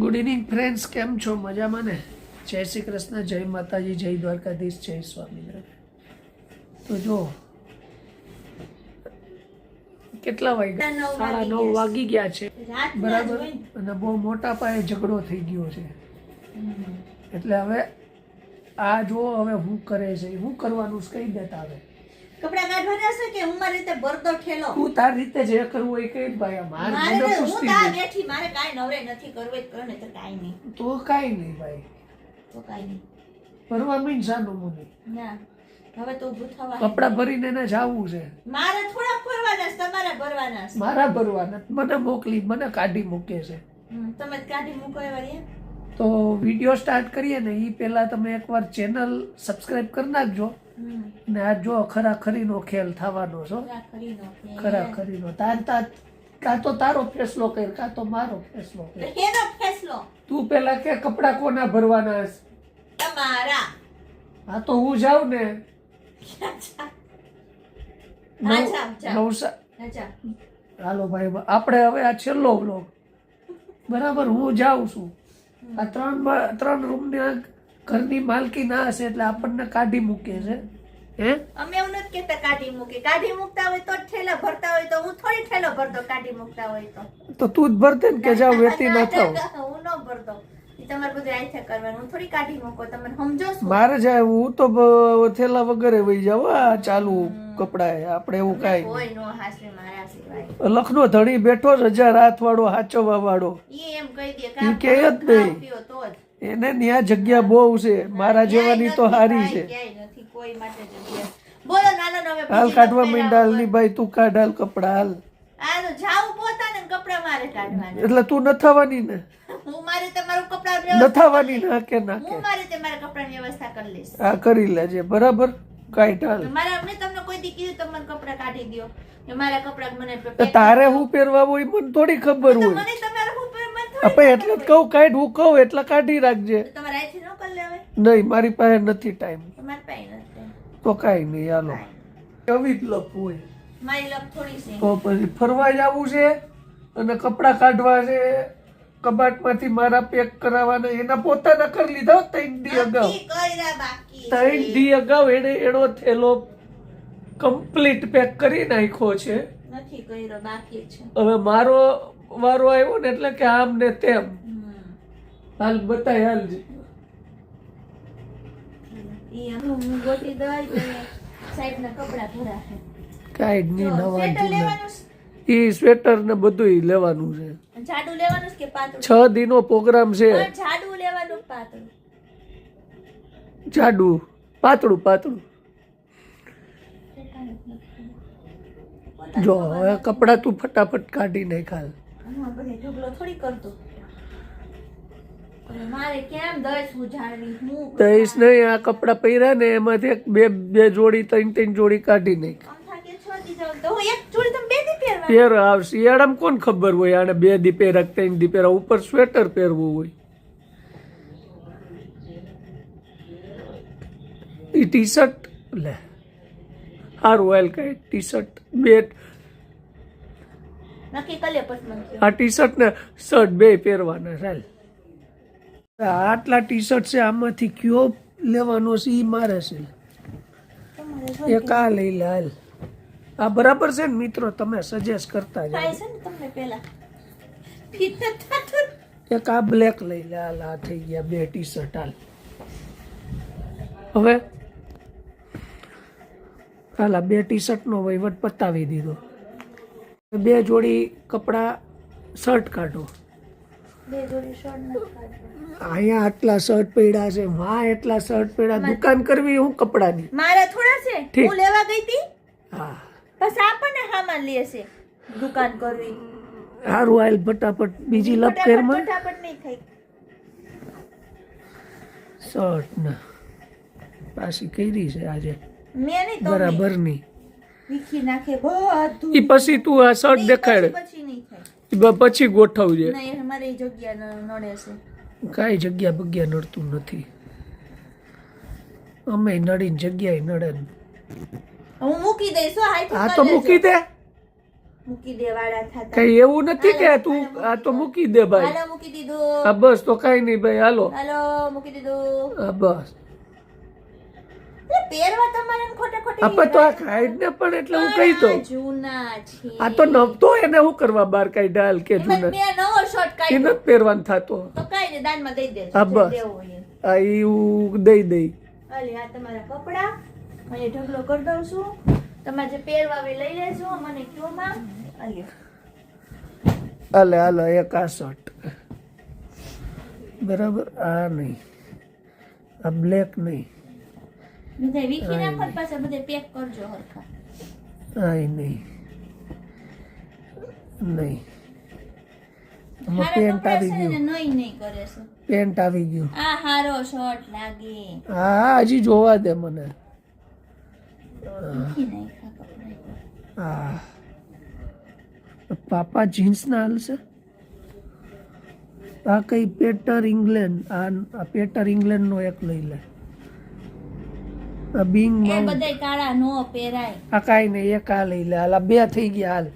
Good evening friends, કેમ છો? મજામાં ને? જય શ્રી કૃષ્ણ, જય માતાજી, જય દ્વારકાધીશ, જય સ્વામિનારાયણ. તો જો કેટલા વાગ્યા? 9:30 વાગી ગયા છે, બરાબર. અને બહુ મોટા પાયે ઝઘડો થઈ ગયો છે. એટલે હવે આ જો હવે હું કરે છે, હું કરવાનું કઈ દેતા. હવે કપડા કાઢવાના છે કે હું મારી રીતે ભરતો ઠેલો? તું તાર રીતે જે કરવું હોય કઈ ભાઈ. મારે હું તા બેઠી, મારે કાઈ નવરે નથી કરવું, કરો ને તો કાઈ નહીં. તો કાઈ નહીં ભાઈ, તો કાઈ નહીં. ભરવા મીન સાનું મુની ના, હવે તો ઊભું થવા. કપડા ભરીને એને જાવું છે. મારે થોડા ભરવાના છે, તમારે ભરવાના છે. મારા ભરવાના. મને મોકલી, મને કાઢી મૂકે છે. તમે કાઢી મૂકો એવા રે. તો વિડિયો સ્ટાર્ટ કરીએ ને એ પહેલા તમે એકવાર ચેનલ સબસ્ક્રાઇબ કરી નાખજો. ને આ જો ખરાખરીનો ખેલ થવાનો છો. ખરાખરીનો કાં તો તારો ફેસલો કર, કાં તો મારો ફેસલો કર. કેનો ફેસલો? તું પેલા કે કપડા કોના ભરવાના છે? તમારા. હા તો હું જાઉં ને. હાલો ભાઈ, આપણે હવે આ છેલ્લો વ્લોગ, બરાબર. હું જાઉં છું. આ ત્રણ રૂમની ઘરની માલકી ના હશે એટલે આપણને કાઢી મૂકે છે. હે, અમે એવું નથી કેતા કાઢી મૂકે. કાઢી મૂકતા હોય તો ઠેલા ભરતા હોય તો હું થોડી ઠેલો ભરતો. કાઢી મૂકતા હોય તો તું જ ભરતે ને કે જાવ વેતી ના થાવ. હું ન ભરતો, તમારે બધું આઈથે કરવાનું. હું થોડી કાઢી મૂકો, તમે સમજો છો? મારે જાય હું તો થેલા વગરે વહી જાવ. આ ચાલુ કપડા આપણે એવું કાઈ કોઈ નો હાસે મારા સિવાય. લખનો ધણી બેઠો 1000 હાથ વાળો હાચવા વાળો. ઈ એમ કહી દે કે કે જ નહીં તો જ એને ન્યા જગ્યા બહુ છે. મારા જેવાની તો હારી છે. ક્યાંય નથી કોઈ માટે જગ્યા. બોલો નાનો નવે હાલ કાઢવા મીંડાલ ની ભાઈ, તું કાઢ હાલ કપડા હાલ. આ તો જાવ પોતાને કપડા મારે કાઢવાના. એટલે તું ન થવાની ને. હું મારી તમારું કપડા ન થવાની ના કે ના કે હું મારી તે મારા કપડાની વ્યવસ્થા કરી લઈશ. આ કરી લેજે, બરાબર. કાઈ ટાલ મારા મેં તમને કોઈ દી કીધું તમારે કપડા કાઢી દ્યો કે મારા કપડા મને તારે હું પહેરવા હોય મને થોડી ખબર હોય. મને તમારે હું મને આપણે એટલે જ કહું કાઢ, હું કહું એટલે કાઢી રાખજે. તમારે આથી ન કરી લેવાય? નહીં, મારી પાસે નથી ટાઈમ. તમારી પાસે નથી તો કાઈ નહીં, હાલો. એવી જ લપ હોય. મારી લપ થોડી છે. તો પછી ફરવા જવું છે અને કપડા કાઢવા છે કબાટમાંથી, મારા પેક કરાવવાના. એના પોતાના કરી લીધા 3 દી અગાઉ. 3 દી અગાઉ એને એનો થેલો કમ્પ્લીટ પેક કરી નાખ્યો છે. નથી કર્યો, બાકી છે. હવે મારો વારો આવ્યો ને એટલે કે આમ ને તેમ. હાલ બતાય, હાલ. ઈ હું ગોતી દઈ સાઈડ ના કપડા ભરા છે. કાઈ નહીં, નવા જૂના. ઈ સ્વેટર ને બધું લેવાનું છે. જાડુ લેવાનું કે પાતળું? 6 દીનો પ્રોગ્રામ છે. જાડુ લેવાનું પાતળું? જાડુ, પાતળું પાતળું. જો હવે કપડા તું ફટાફટ કાઢી નાખ. હાલ ઢગલો થોડી કરતો. મારે કેમ દઈશ હું જાણવી? હું દઈશ નહીં, આ કપડા પહેર્યા ને એમાંથી બે જોડી 3 જોડી કાઢી નાખ. પેર આવશે શિયાળામાં કોણ ખબર હોય આને 2 દી પહેરા 3 દી પહેરા. ઉપર સ્વેટર પહેરવું હોય. એ ટી શર્ટ લે સારું હાલ. કઈ ટી શર્ટ બે નક્કી કરી પછી આ ટી શર્ટ ને શર્ટ બે પહેરવાના. ચાલ, આટલા ટી શર્ટ છે, આમાંથી કયો લેવાનો છે એ મારે છે. એક આ લઈ લે. હાલ, આ બરાબર છે ને મિત્રો? તમે સજેસ્ટ કરતા જાઓ. એક આ બ્લેક લઈ લે. હાલ, આ થઈ ગયા 2 ટી શર્ટ. હાલ હવે હાલ આ 2 ટી શર્ટ નો વહીવટ પતાવી દીધો. 2 જોડી કપડા શર્ટ કાઢો. 2 જોડી શર્ટ અહીંયા આટલા શર્ટ પડ્યા છે, વાહ એટલા શર્ટ પડ્યા. દુકાન કરવી હું કપડાની? મારા થોડા છે, હું લેવા ગઈ હતી. હા, બસ આપણને સામાન લે છે, દુકાન કરવી. હારું હાલ ફટાફટ બીજી લપ કેરમાં. ફટાફટ નહીં થઈ. શર્ટ ને પાછી કરી છે આજે મેં નહીં તો બરાબર ની વીખી નાખે બધું. ઈ પછી તું આ શર્ટ દેખાડે, પછી નહીં થાય. પછી ગોઠવજે. નહીં, અમારી જગ્યા નડે છે. કાંઈ જગ્યા બગ્યા નડતું નથી. અમે નડીને જગ્યાએ નડે. હું મૂકી દઈશ. હા તો મૂકી દે. મૂકી દે વાળા થતા. કઈ એવું નથી કે તું આ તો મૂકી દે ભાઈ. હાલો મૂકી દીધું. હા બસ તો કઈ નહીં ભાઈ, હાલો. હાલો મૂકી દીધું. હા બસ. એટલે પહેરવા તમારે એમ ખોટે ખોટી આપણે તો આ ખાઈ જ ને પણ એટલે હું કહી દઉં. જૂના છે. આ તો નવતો એને શું કરવા બાર કઈ ડાલ કે એમાં જૂના બે નવો શર્ટ એ કાઢ્યો નથી પહેરવાનું થતો. તો કાઈ ને દાનમાં દઈ દેજો. હા બસ. દેવું હોય. આ એવું દઈ દઈ. અલે આ તમારા કપડા મને ઢગલો કરી દઉં છું. તમારે જે પહેરવા હોય લઈ લેજો. મને કયો માં. અલે હાલે હાલો એક આ શર્ટ બરાબર, આ નહીં, આ બ્લેક નહીં, બધે વીખી નાખો ને પાછા બધે પેક કરજો હરખા. આ નહીં નહીં. આમાં હારા પેન્ટ કપડા આવી છે ને ગયું, નહીં નહીં કરે છે. પેન્ટ આવી ગયું. આ હારો શર્ટ લાગે. હા હજી જોવા દે મને. વીખી નાખ્યા કપડા. હા પાપા જીન્સ ના હાલશે. આ કઈ પેટર ઇંગ્લેન્ડ, આ પેટર ઇંગ્લેન્ડ નો એક લઈ લે. આ બિંગ એ માઉન્ટ, બધાય કાળા નો પહેરાય. આ કાંઈ નહીં, એક આ લઈ લે. હાલ આ બે થઈ ગયા. હાલ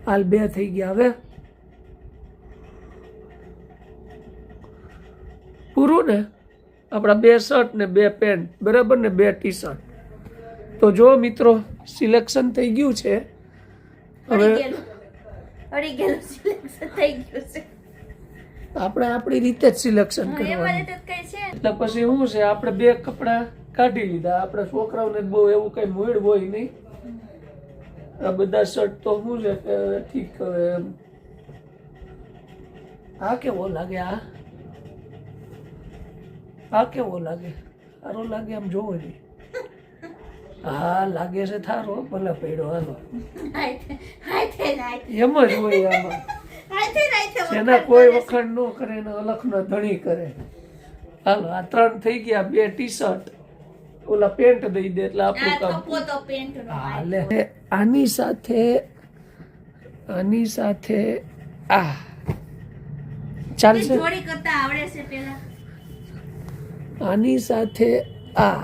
હાલ બે થઈ ગયા. હવે પૂરું ને, આપણા બે શર્ટ ને બે પેન્ટ બરાબર ને બે ટી શર્ટ. તો જો મિત્રો સિલેક્શન થઈ ગયું છે. હવે અડી ગયેલું સિલેક્શન થઈ ગયું છે. આપણે આપણી રીતે જ સિલેક્શન હા, એમાં કરવાનું. રીતે જ કઈ છે. એટલે પછી શું છે, આપણે બે કપડાં કાઢી લીધા. આપણે છોકરાઓને બહુ એવું કઈ મૂડ હોય નહીં. આ બધા શર્ટ તો શું છે કે ઠીક હવે એમ. આ કેવો લાગે? આ કેવો લાગે? સારો લાગે આમ જોવો નહીં. હા લાગે છે થારો, ભલે પડ્યો. હાલો હાથે એમ જ હોય આમાં. જેના કોઈ વખાણ ન કરે ને અલખ ન ધણી કરે. હાલો આ 3 થઈ ગયા. 2 ટી શર્ટ, ઓલા પેન્ટ દઈ દે એટલે આપણું કામ. હાલે આની સાથે આ ચાલશે. જોડી કરતા આવડે છે પેલા. આની સાથે આ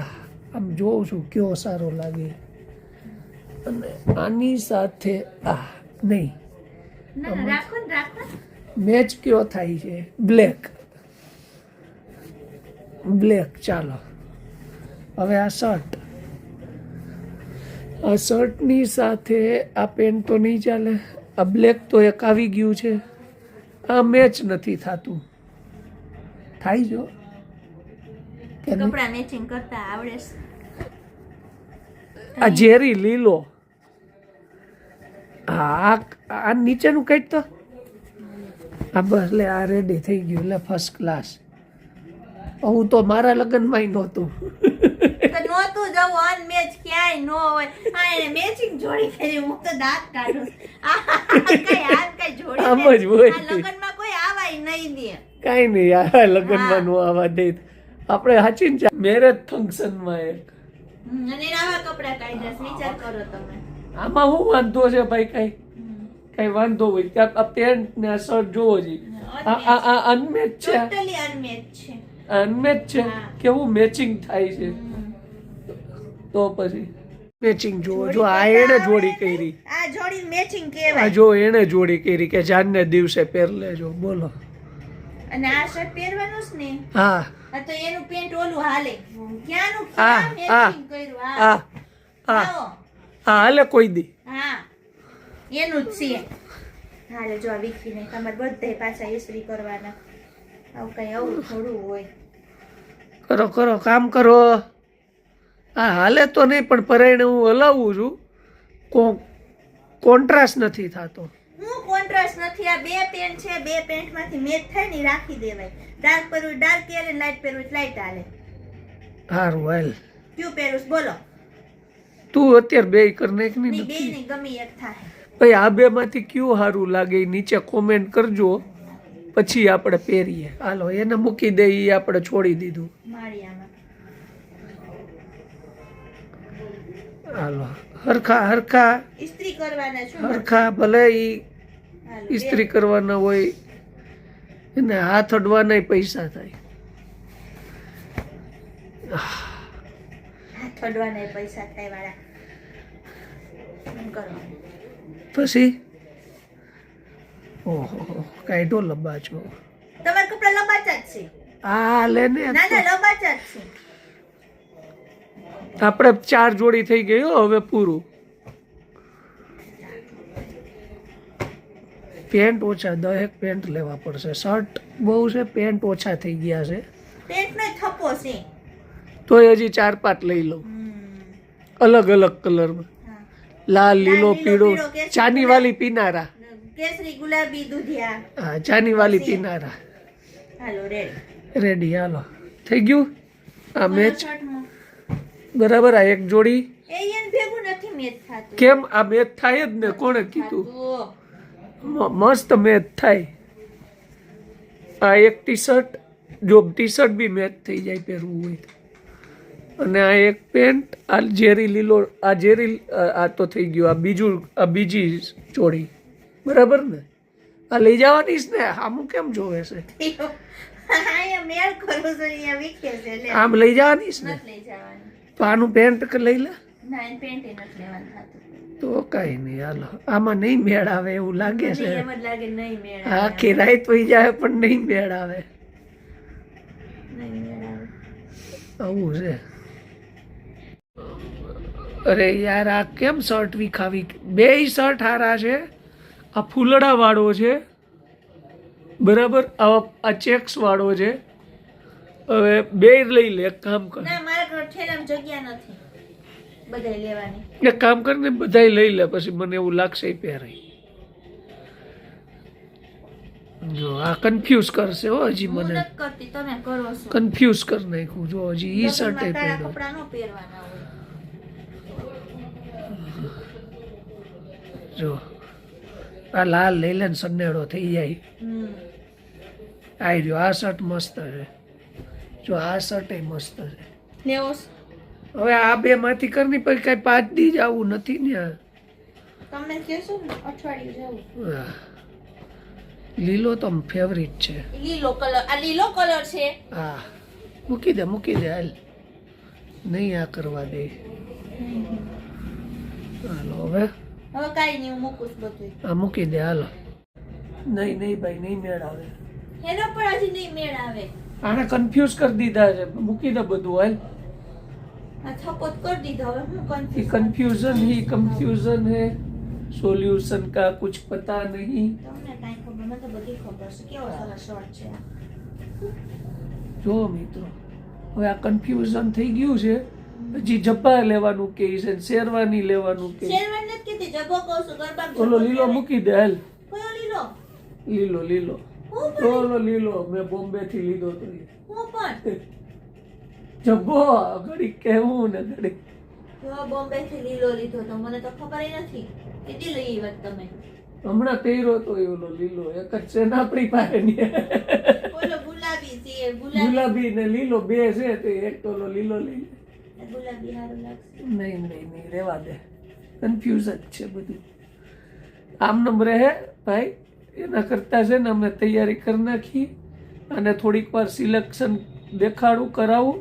આમ જોઉં છું કયો સારો લાગે. અને આની સાથે આ નહીં, ના ના રાખો ને રાખો. મેચ કયો થાય છે? બ્લેક. બ્લેક ચાલો. હવે આ શર્ટ, આ શર્ટની સાથે આ પેન્ટ તો નહીં ચાલે. આ બ્લેક તો એક આવી ગયું છે. આ મેચ નથી થતું. થાય જો કે નહીં? કપડા મેચિંગ કરતા આવડે છે. આ ઝેરી લીલો. હા આ નીચેનું કઈક તો. હા બસ લે, આ રેડી થઈ ગયું. લે ફર્સ્ટ ક્લાસ. હું તો મારા લગ્નમાં નહોતું. તો નહોતું જવું અનમેચ ક્યાંય નો હોય. હા એને મેચિંગ જોડી કરી. હું તો દાંત કાઢું. કઈ હાલ કઈ જોડી આમ જ હોય. આ લગનમાં કોઈ આવાય નહીં દે. કાંઈ નહીં, આ લગ્નમાં નો આવવા દે. આપણે સાચીને મેરેજ ફંક્શનમાં એક અને એના આવા કપડા કાઢ્યા છે. વિચાર કરો તમે. આમાં શું વાંધો છે ભાઈ? કઈ વાંધો હોય ત્યાં આ પેન્ટ ને આ શર્ટ જોવો જોઈએ. આ અનમેચ છે, ટોટલી અનમેચ છે. અનમેચ છે. હા. કેવું મેચિંગ થાય છે. તો પછી મેચિંગ જોવો. જો આ એને જોડી કરી. આ જોડી મેચિંગ આ કહેવાય. જો એને જોડી કરી કે જાનને દિવસે પહેર લેજો. બોલો. અને આ શર્ટ પહેરવાનું છે ને, હા આ તો એનું પેન્ટ ઓલું હાલે. ક્યાંનું આ, ક્યાં આ, મેચિંગ કર્યું. આ હા હા આવો. હા હાલે કોઈ દી. હા એનું જ છે. હાલે જો આ વીખીને તમારે બધાય પાછા ઇસ્ત્રી કરવાના. આવું કઈ આવું થોડું હોય. કરો કરો કામ કરો. હા હાલે તો નહીં પણ પરાયણે હું હલાવું છું. કોન્ટ્રાસ્ટ નથી થતો. હું કોન્ટ્રાસ્ટ નથી. આ બે પેન્ટ છે. બે પેન્ટ માંથી મેચ થાય ને ઈ રાખી દેવાય. ડાર્ક પહેરવું ડાર્ક હાલે, લાઈટ પહેરવું લાઈટ હાલે. સારું હાલ. કયું પહેરું છે? બોલો. તું અત્યારે બે કર નાખ ની ની બે નક્કી. ની ગમે એક થાય. ભાઈ આ બે માંથી કયું સારું લાગે ઈ નીચે કોમેન્ટ કરજો. પછી આપણે પહેરીએ. હાલો એને મૂકી દઈએ. ઈ આપણે છોડી દીધું. માળિયામાં હાલો હરખા હરખા ઇસ્ત્રી કરવાના છું. હરખા ભલે ઈ હાલો, ઇસ્ત્રી કરવાના હોય એને હાથ અડવાના પૈસા થાય. હાથ અડવાના પૈસા થાય વાળા. એમ કરો. પછી ઓહો કાઢો લંબાચો. તમારા કપડા લંબાચા જ છે. આ લે ને ના લંબાચા જ છે. આપણે 4 જોડી થઈ ગઈ હો, હવે પૂરું. પેન્ટ ઓછા, 10 પેન્ટ લેવા પડશે. શર્ટ બહુ છે, પેન્ટ ઓછા થઈ ગયા છે. પેન્ટનો થપ્પો છે. તોય હજી 4-5 લઈ લઉં, અલગ અલગ કલરમાં. લાલ, લીલો, પીળો, ચાની વાલી પીનારા, કેસરી, ગુલાબી, દૂધિયા. હા ચાની વાલી પીનારા. હાલો રેડી. હાલો થઈ ગયું આ મેચ બરાબર. આ એક જોડી એયન ભેગું નથી મેચ થાતું. કેમ? આ મેચ થાય જ ને, કોણે કીધું? મસ્ત મેચ થાય. આ એક ટી શર્ટ, જો ટી શર્ટ બી મેચ થઈ જાય પહેરવું હોય તો. અને આ એક પેન્ટ, આ ઝેરી લીલો, આ ઝેરી, આ તો થઈ ગયું. આ બીજું, આ બીજી જોડી બરાબર ને. આ લઈ જવાની જ ને. આમ કેમ જોવે છે? આયા મેળ કરો છો, અહીંયા વિખે છે. લે આમ લઈ જવાની જ ને. નથી લઈ જવાની. તો આનું પેન્ટ લઈ લે. ના એ પેન્ટ એ નથી લેવાનું થાતું. તો કઈ નહીં. હાલો આમાં નહીં મેળ આવે એવું લાગે છે. એમ જ લાગે નહીં મેળ આવે. આખી રાત વહી જાય પણ નહીં મેળ આવે. નહીં મેળ આવે. આવું છે. અરે યાર આ કેમ શર્ટ વિખાવી? 2 શર્ટ હારા છે. આ ફૂલડા વાળો છે બરાબર, આ ચેક્સ વાળો છે. હવે 2 લઈ લે. એક કામ કર, ના મારા ઠેલામાં જગ્યા નથી બધાય લેવાની. એક કામ કર ને બધાય લઈ લે, પછી મને એવું લાગશે એ પહેરાય. જો આ કન્ફ્યુઝ કરશે હો હજી હું મને. નથી કરતી, તમે કરો છો. કન્ફ્યુઝ કરી નાખ્યું. જો હજી ઈ શર્ટ તારા પહેર્યો. કપડા નો પહેરવાના હોય. જો આ લાલ લઈ લે ને સન્નેડો થઈ જાય. આવી રહ્યો. આ શર્ટ મસ્ત છે. જો આ શર્ટ મસ્ત છે. લેવો હવે આ 2 માંથી કરની પછી કઈ 5 દી જવું નથી ને. તમને કહેશો ને અઠવાડિયું જવું. હા. લીલો તો ફેવરિટ છે. લીલો કલર, આ લીલો કલર છે. હા મૂકી દે હાલ. નહીં આ કરવા દે. હાલો હવે કાંઈ નહીં, હું મૂકું છું બધું. આ મૂકી દે. હાલો. નહીં ભાઈ નહીં મેળ આવે. એનો પણ હજી નહીં મેળ આવે. આને કન્ફ્યુઝ કરી દીધા છે. મૂકી દે બધું હાલ. આ થપ્પો કરી દીધો. હવે હું कंफ्यूजन है, सॉल्यूशन का कुछ पता नहीं. તમને કાંઈ ખબર, મને તો બધી ખબર છે. કેવો સરસ શોર્ટ છે આ. જો મિત્રો હવે આ કન્ફ્યુઝન થઈ ગયું છે. હજી જબ્બા લેવાનું કે છે, શેરવાની લેવાનું કે. શેરવાની નથી કીધી, જબ્બો કહું છું. ગરબા ઓલો લીલો મૂકી દે હાલ. કયો લીલો? લીલો હું પણ ઓલો લીલો મેં બોમ્બે થી લીધો તો હું પણ જબ્બો ઘડી કેવું ને ઘડી. જો બોમ્બે થી લીલો લીધો તો મને તો ખબર નથી. કેટલી લઈ વાત તમે? હમણાં પહેર્યો તો ઓલો લીલો એક જ છે ને આપણી પાસે. ઓલો ગુલાબી છે. ગુલાબી ને લીલો 2 છે, તો એક તો ઓલો લીલો લઈ લે. ગુલાબી સારું લાગશે. નહીં રેવા દે. કન્ફ્યુઝ જ છે બધું. આમ નંબર હે ભાઈ. એના કરતા છે ને અમે તૈયારી કરી નાખી અને થોડીક વાર સિલેક્શન દેખાડું કરાવું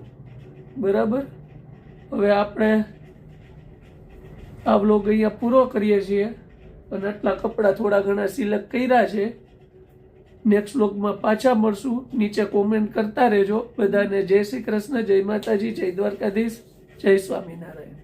બરાબર. હવે આપણે આ વ્લોગ અહીંયા પૂરો કરીએ છીએ અને આટલા કપડાં થોડા ઘણા સિલેક્ટ કર્યા છે. નેક્સ્ટ વ્લોગમાં પાછા મળશું. નીચે કોમેન્ટ કરતા રહેજો. બધાને જય શ્રી કૃષ્ણ, જય માતાજી, જય દ્વારકાધીશ, જય સ્વામિનારાયણ.